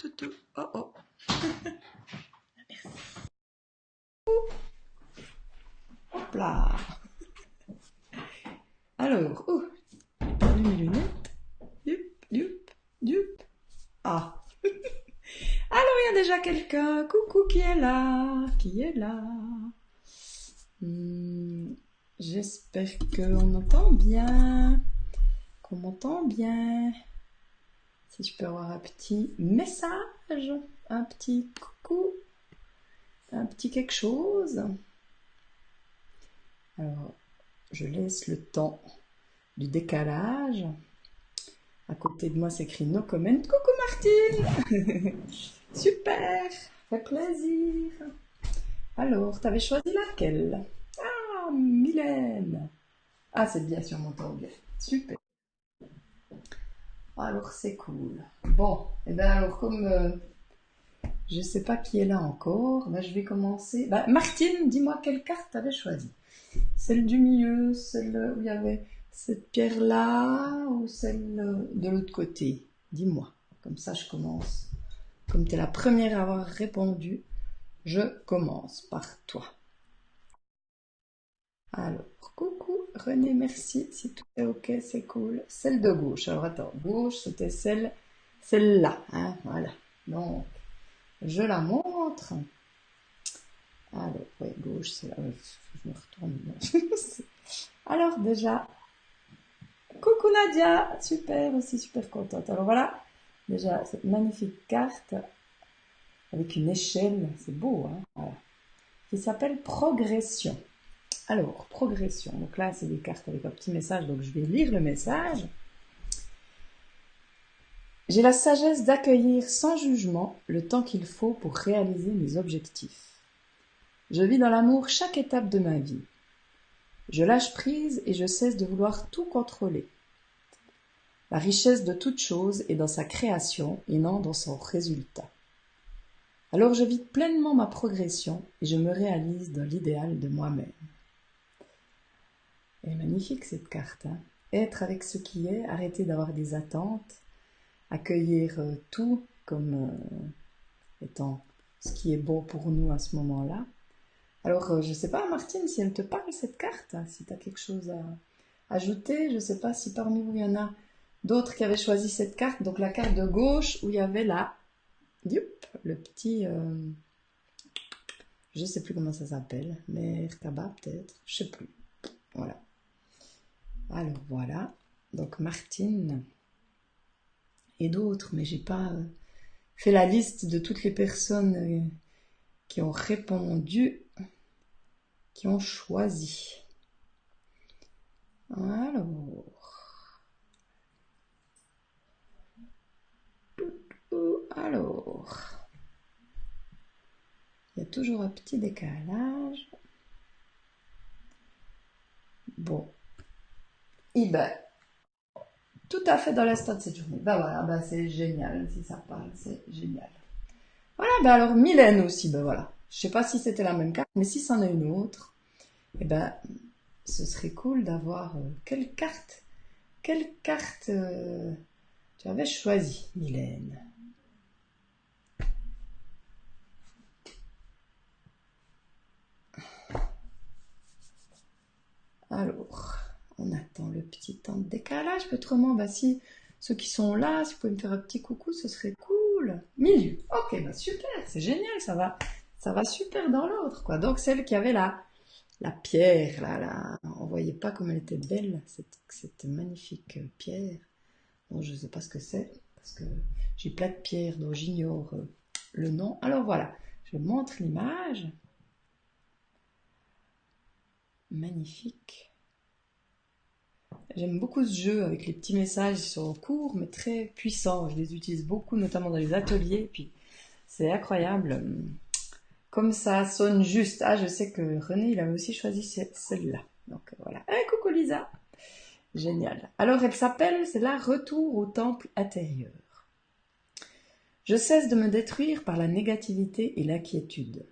toutou. Oh oh. Hop là. Alors, oh, j'ai perdu mes lunettes. Youp, youp, youp. Ah. Alors, il y a déjà quelqu'un. Coucou, qui est là? Qui est là? J'espère qu'on m'entend bien. Qu'on m'entend bien. Si je peux avoir un petit message, un petit coucou, un petit quelque chose. Alors, je laisse le temps du décalage. À côté de moi, c'est écrit no comment. Coucou Martine. Super, fait plaisir. Alors, t'avais choisi laquelle? Ah, Mylène. Ah, c'est bien sur mon tablet. Super. Alors, c'est cool. Bon, et bien alors, comme je ne sais pas qui est là encore, ben, je vais commencer. Ben, Martine, dis-moi quelle carte t'avais choisi. Celle du milieu, celle où il y avait cette pierre-là, ou celle de l'autre côté? Dis-moi. Comme ça, je commence. Comme tu es la première à avoir répondu, je commence par toi. Alors, coucou René, merci. Si tout est ok, c'est cool. Celle de gauche. Alors attends, gauche, c'était celle-là. Hein, voilà. Donc, je la montre. Alors, ouais, gauche, c'est là. Je me retourne. Alors, déjà, coucou Nadia. Super, aussi super contente. Alors voilà, déjà, cette magnifique carte avec une échelle. C'est beau, hein, voilà. Qui s'appelle Progression. Alors, progression. Donc là, c'est des cartes avec un petit message, donc je vais lire le message. J'ai la sagesse d'accueillir sans jugement le temps qu'il faut pour réaliser mes objectifs. Je vis dans l'amour chaque étape de ma vie. Je lâche prise et je cesse de vouloir tout contrôler. La richesse de toute chose est dans sa création et non dans son résultat. Alors je vis pleinement ma progression et je me réalise dans l'idéal de moi-même. Elle est magnifique cette carte, hein. Être avec ce qui est, arrêter d'avoir des attentes, accueillir tout comme étant ce qui est beau pour nous à ce moment-là. Alors, je ne sais pas, Martine, si elle te parle cette carte, hein, si tu as quelque chose à ajouter. Je ne sais pas si parmi vous, il y en a d'autres qui avaient choisi cette carte. Donc, la carte de gauche où il y avait là, le petit, je ne sais plus comment ça s'appelle, Merkaba peut-être, je ne sais plus. Voilà. Alors, voilà. Donc, Martine et d'autres, mais j'ai pas fait la liste de toutes les personnes qui ont répondu, qui ont choisi. Alors, il y a toujours un petit décalage. Bon. Et ben, tout à fait dans l'instant de cette journée. Ben voilà, ben c'est génial, si ça parle, c'est génial. Voilà, ben alors Mylène aussi, ben voilà. Je sais pas si c'était la même carte, mais si c'en est une autre, eh ben, ce serait cool d'avoir quelle carte tu avais choisi, Mylène? Alors, on attend le petit temps de décalage. Autrement, bah si ceux qui sont là, si vous pouvez me faire un petit coucou, ce serait cool. Milieu. Ok, bah super, c'est génial, ça va super dans l'ordre, quoi. Donc celle qui avait la pierre, là, on voyait pas comme elle était belle, cette magnifique pierre. Bon, je sais pas ce que c'est, parce que j'ai plein de pierres dont j'ignore le nom. Alors voilà, je montre l'image. Magnifique. J'aime beaucoup ce jeu avec les petits messages, ils sont courts mais très puissants. Je les utilise beaucoup, notamment dans les ateliers. Puis c'est incroyable. Comme ça sonne juste. Ah, je sais que René, il avait aussi choisi celle-là. Donc voilà. Hey, coucou Lisa. Génial. Alors elle s'appelle, c'est là, Retour au temple intérieur. Je cesse de me détruire par la négativité et l'inquiétude.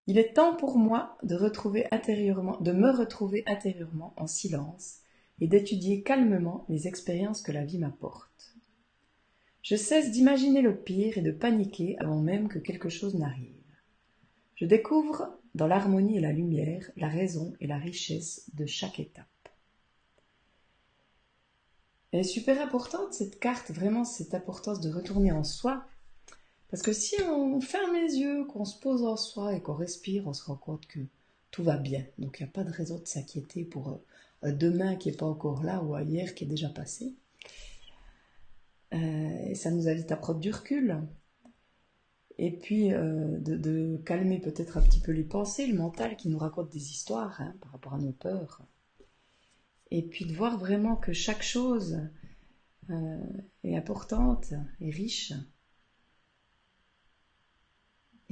Il est temps pour moi de me retrouver intérieurement en silence et d'étudier calmement les expériences que la vie m'apporte. Je cesse d'imaginer le pire et de paniquer avant même que quelque chose n'arrive. Je découvre dans l'harmonie et la lumière la raison et la richesse de chaque étape. Elle est super importante cette carte, vraiment cette importance de retourner en soi. Parce que si on ferme les yeux, qu'on se pose en soi et qu'on respire, on se rend compte que tout va bien. Donc il n'y a pas de raison de s'inquiéter pour demain qui n'est pas encore là ou hier qui est déjà passé. Et ça nous invite à prendre du recul. Et puis de calmer peut-être un petit peu les pensées, le mental qui nous raconte des histoires par rapport à nos peurs. Et puis de voir vraiment que chaque chose est importante, est riche.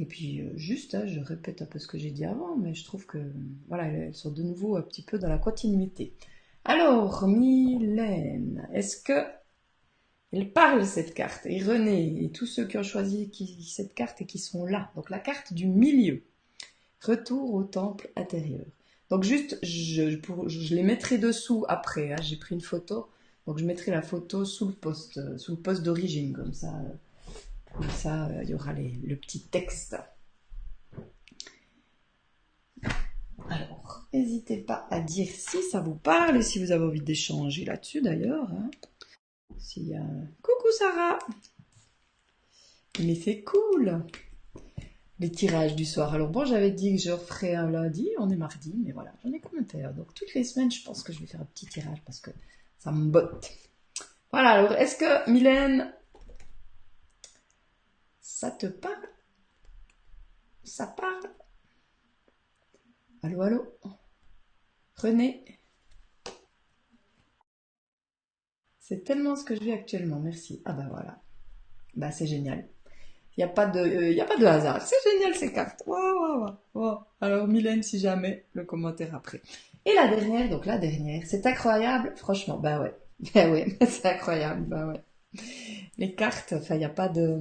Et puis juste, je répète un peu ce que j'ai dit avant, mais je trouve que voilà, elles sont de nouveau un petit peu dans la continuité. Alors, Mylène, est-ce que elle parle cette carte? Et René, et tous ceux qui ont choisi cette carte et qui sont là. Donc la carte du milieu. Retour au temple intérieur. Donc juste, je les mettrai dessous après. J'ai pris une photo. Donc je mettrai la photo sous le post d'origine. Comme ça, il y aura le petit texte. Alors, n'hésitez pas à dire si ça vous parle et si vous avez envie d'échanger là-dessus d'ailleurs. S'il y a... Coucou Sarah! Mais c'est cool! Les tirages du soir. Alors bon, j'avais dit que je referais un lundi, on est mardi, mais voilà, j'en ai combien de faire. Donc toutes les semaines, je pense que je vais faire un petit tirage parce que ça me botte. Voilà, alors est-ce que Mylène, ça te parle? Ça parle? Allô, allô? René? C'est tellement ce que je vis actuellement, merci. Ah bah voilà, bah c'est génial. Il n'y a pas de hasard. C'est génial ces cartes. Wow, wow, wow, wow. Alors Mylène, si jamais, le commentaire après. Et la dernière, donc la dernière, c'est incroyable. Franchement, bah ouais. Bah ouais, c'est incroyable. Bah ouais. Les cartes, enfin, il n'y a pas de...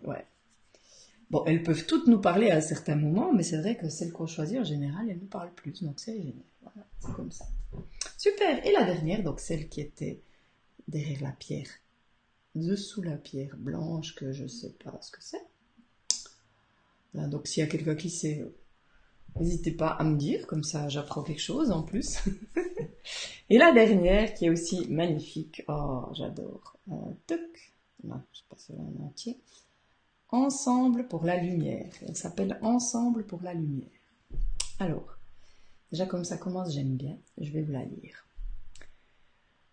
Ouais. Bon, elles peuvent toutes nous parler à un certain moment, mais c'est vrai que celles qu'on choisit en général, elles nous parlent plus. Donc c'est génial. Voilà, c'est comme ça. Super. Et la dernière, donc celle qui était derrière la pierre, dessous la pierre blanche, que je sais pas ce que c'est. Donc s'il y a quelqu'un qui sait, n'hésitez pas à me dire, comme ça j'apprends quelque chose en plus. Et la dernière qui est aussi magnifique, oh j'adore, tuc, non, je passe en entier. Ensemble pour la lumière, elle s'appelle Ensemble pour la lumière. Alors, déjà comme ça commence, j'aime bien, je vais vous la lire.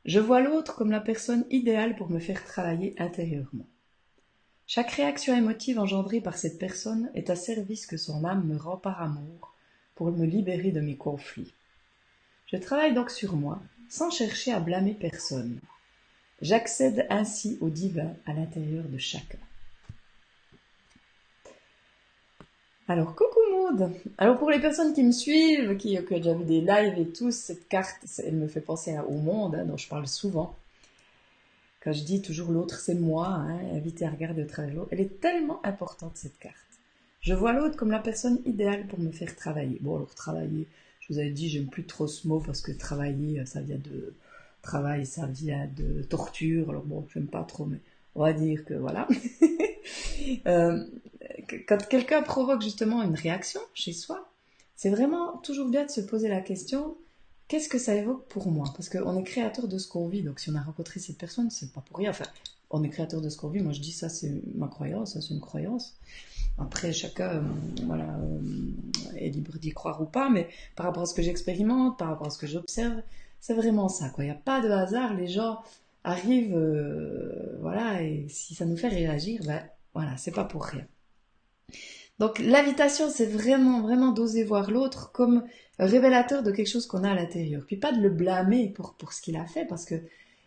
Je vois l'autre comme la personne idéale pour me faire travailler intérieurement. Chaque réaction émotive engendrée par cette personne est un service que son âme me rend par amour pour me libérer de mes conflits. Je travaille donc sur moi, sans chercher à blâmer personne. J'accède ainsi au divin à l'intérieur de chacun. Alors, coucou Maud. Alors, pour les personnes qui me suivent, qui ont déjà vu des lives et tout, cette carte, elle me fait penser au monde, dont je parle souvent. Quand je dis toujours l'autre c'est moi, invité à regarder au travers de l'autre, elle est tellement importante cette carte. Je vois l'autre comme la personne idéale pour me faire travailler. Bon alors travailler, je vous avais dit j'aime plus trop ce mot parce que travailler ça vient de travail, ça vient de torture, alors bon j'aime pas trop mais on va dire que voilà. Quand quelqu'un provoque justement une réaction chez soi, c'est vraiment toujours bien de se poser la question qu'est-ce que ça évoque pour moi? Parce qu'on est créateur de ce qu'on vit, donc si on a rencontré cette personne, c'est pas pour rien. Enfin, on est créateur de ce qu'on vit. Moi, je dis ça, c'est ma croyance, ça, c'est une croyance. Après, chacun, voilà, est libre d'y croire ou pas, mais par rapport à ce que j'expérimente, par rapport à ce que j'observe, c'est vraiment ça, quoi. Il n'y a pas de hasard. Les gens arrivent, voilà, et si ça nous fait réagir, ben voilà, c'est pas pour rien. Donc l'invitation, c'est vraiment, vraiment d'oser voir l'autre comme révélateur de quelque chose qu'on a à l'intérieur. Puis pas de le blâmer pour ce qu'il a fait, parce que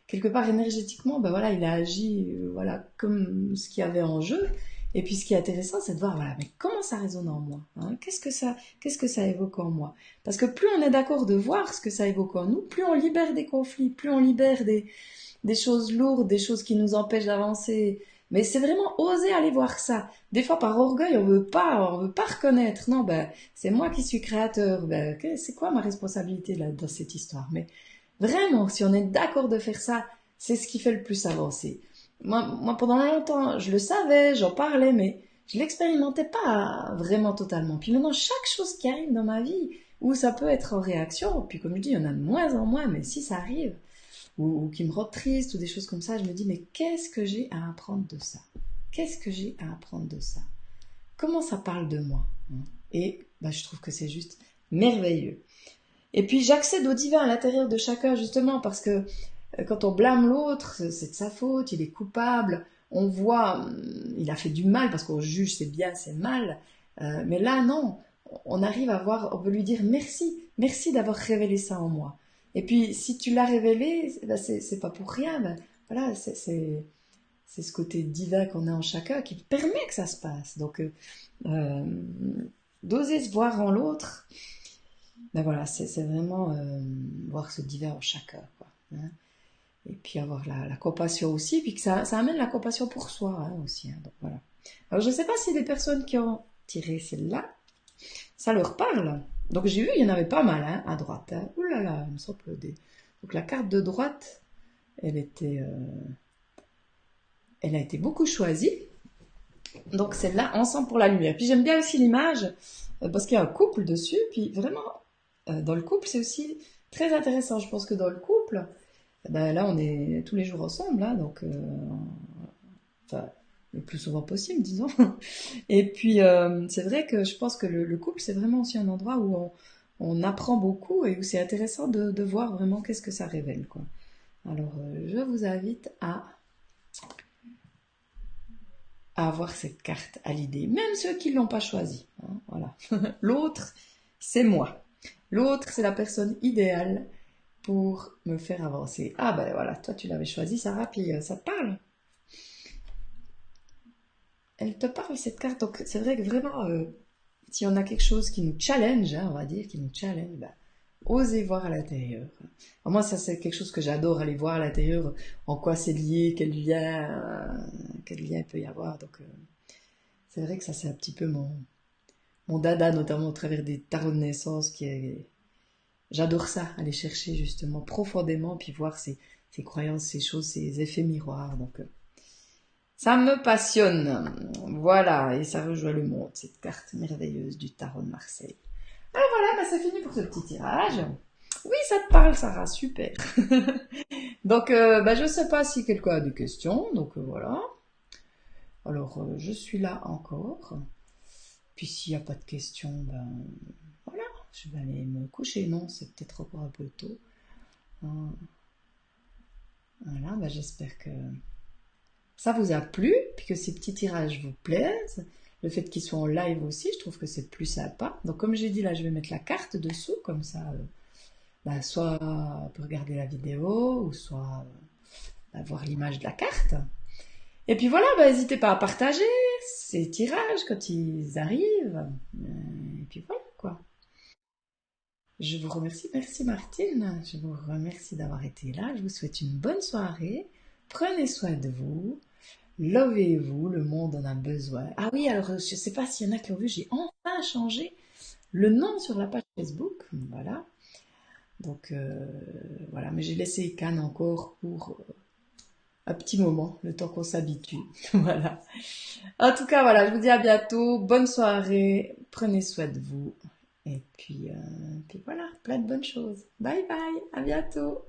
quelque part énergétiquement, ben voilà, il a agi voilà, comme ce qu'il y avait en jeu. Et puis ce qui est intéressant, c'est de voir, voilà, mais comment ça résonne en moi, qu'est-ce que ça évoque en moi? Parce que plus on est d'accord de voir ce que ça évoque en nous, plus on libère des conflits, plus on libère des choses lourdes, des choses qui nous empêchent d'avancer. Mais c'est vraiment oser aller voir ça. Des fois, par orgueil, on veut pas reconnaître. Non, ben, c'est moi qui suis créateur. Ben, c'est quoi ma responsabilité là dans cette histoire? Mais vraiment, si on est d'accord de faire ça, c'est ce qui fait le plus avancer. moi, pendant longtemps, je le savais, j'en parlais, mais je l'expérimentais pas vraiment totalement. Puis maintenant, chaque chose qui arrive dans ma vie, où ça peut être en réaction, puis comme je dis, il y en a de moins en moins, mais si ça arrive, ou qui me rend triste, ou des choses comme ça, je me dis, mais qu'est-ce que j'ai à apprendre de ça? Qu'est-ce que j'ai à apprendre de ça? Comment ça parle de moi? Et bah, je trouve que c'est juste merveilleux. Et puis j'accède au divin à l'intérieur de chacun justement parce que quand on blâme l'autre, c'est de sa faute, il est coupable, on voit, il a fait du mal parce qu'on juge c'est bien, c'est mal. Mais là non, on arrive à voir, on peut lui dire merci, merci d'avoir révélé ça en moi. Et puis si tu l'as révélé, ben, c'est pas pour rien, ben, voilà, c'est ce côté divin qu'on a en chacun qui permet que ça se passe. Donc euh, d'oser se voir en l'autre, ben voilà, c'est vraiment voir ce divin en chacun, quoi, hein. Et puis avoir la compassion aussi, puis que ça amène la compassion pour soi hein, aussi, hein. Donc voilà. Alors je ne sais pas si les personnes qui ont tiré celle-là, ça leur parle. Donc j'ai vu, il y en avait pas mal hein, à droite. Hein. Ouh là là, il me semble donc la carte de droite, elle était, elle a été beaucoup choisie. Donc celle-là, Ensemble pour la lumière. Puis j'aime bien aussi l'image, parce qu'il y a un couple dessus, puis vraiment, dans le couple, c'est aussi très intéressant. Je pense que dans le couple, ben là, on est tous les jours ensemble, hein, donc, enfin, le plus souvent possible, disons. Et puis, c'est vrai que je pense que le couple, c'est vraiment aussi un endroit où on apprend beaucoup et où c'est intéressant de voir vraiment qu'est-ce que ça révèle, quoi. Alors, je vous invite à avoir cette carte à l'idée, même ceux qui ne l'ont pas choisie, hein, voilà. L'autre, c'est moi. L'autre, c'est la personne idéale pour me faire avancer. Ah ben voilà, toi tu l'avais choisi Sarah, puis ça te parle. Elle te parle cette carte, donc c'est vrai que vraiment, si on a quelque chose qui nous challenge, hein, on va dire, qui nous challenge, bah, osez voir à l'intérieur. Alors moi, ça c'est quelque chose que j'adore, aller voir à l'intérieur, en quoi c'est lié, quel lien il peut y avoir. Donc c'est vrai que ça c'est un petit peu mon dada, notamment au travers des tarots de naissance, qui est j'adore ça, aller chercher justement profondément, puis voir ces croyances, ces choses, ces effets miroirs. Donc, ça me passionne. Voilà, et ça rejoint le monde, cette carte merveilleuse du tarot de Marseille. Alors voilà, bah, c'est fini pour ce petit tirage. Oui, ça te parle, Sarah, super. Donc, bah, je ne sais pas si quelqu'un a des questions, donc voilà. Alors, je suis là encore. Puis s'il n'y a pas de questions, ben voilà, je vais aller me coucher. Non, c'est peut-être encore un peu tôt. Hein. Voilà, bah, j'espère que ça vous a plu, puis que ces petits tirages vous plaisent. Le fait qu'ils soient en live aussi, je trouve que c'est plus sympa. Donc comme j'ai dit là, je vais mettre la carte dessous, comme ça, bah, soit on peut regarder la vidéo, ou soit bah, voir l'image de la carte. Et puis voilà, bah, n'hésitez pas à partager ces tirages quand ils arrivent. Et puis voilà quoi. Je vous remercie, merci Martine. Je vous remercie d'avoir été là. Je vous souhaite une bonne soirée. Prenez soin de vous. Lovez-vous, le monde en a besoin. Ah oui, alors je ne sais pas s'il y en a qui ont vu, j'ai enfin changé le nom sur la page Facebook. Voilà. Donc voilà, mais j'ai laissé Cannes encore pour un petit moment, le temps qu'on s'habitue. Voilà. En tout cas, voilà, je vous dis à bientôt. Bonne soirée. Prenez soin de vous. Et puis voilà, plein de bonnes choses. Bye bye, à bientôt.